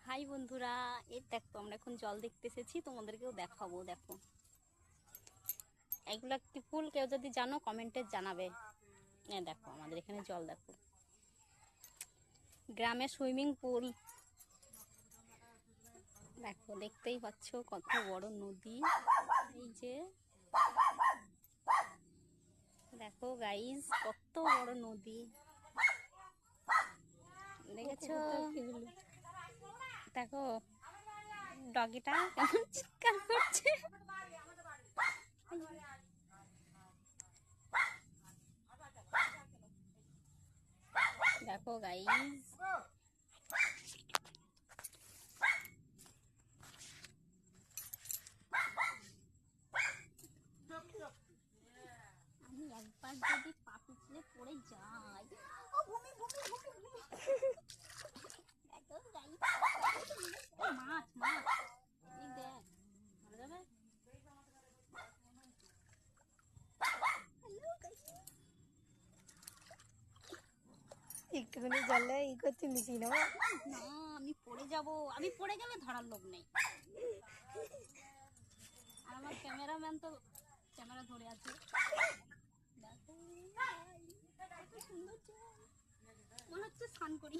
High বন্ধুরা, এই দেখো আমরা এখন জল দেখতে এসেছি, তোমাদেরকেও দেখাবো। দেখো এগুলা কি ফুল, কেউ যদি জানো কমেন্টে জানাবে। দেখো আমাদের এখানে জল, দেখো গ্রামে সুইমিং পুল। দেখো দেখতেই পাচ্ছ কত বড় নদী। এই যে দেখো গাইজ, কত বড় নদী দেখেছো? দেখো ডগিটা কেমন চিৎকার করছে। দেখো গাইজ, আমি একবার যদি পা পিছলে পড়ে যাই। ও ভূমি ভূমি ভূমি ভূমি। দেখো গাইজ, মাছ মাছ, এই দেখ মরে যাবে। একটুখানি জলে ই করছি মিশি না, না আমি পড়ে যাব, আমি পড়ে গেলে ধরার লোক নেই। আর আমার ক্যামেরাম্যান তো ক্যামেরা ধরে আছে। দেখো কত সুন্দর, মনে হচ্ছে স্নান করি।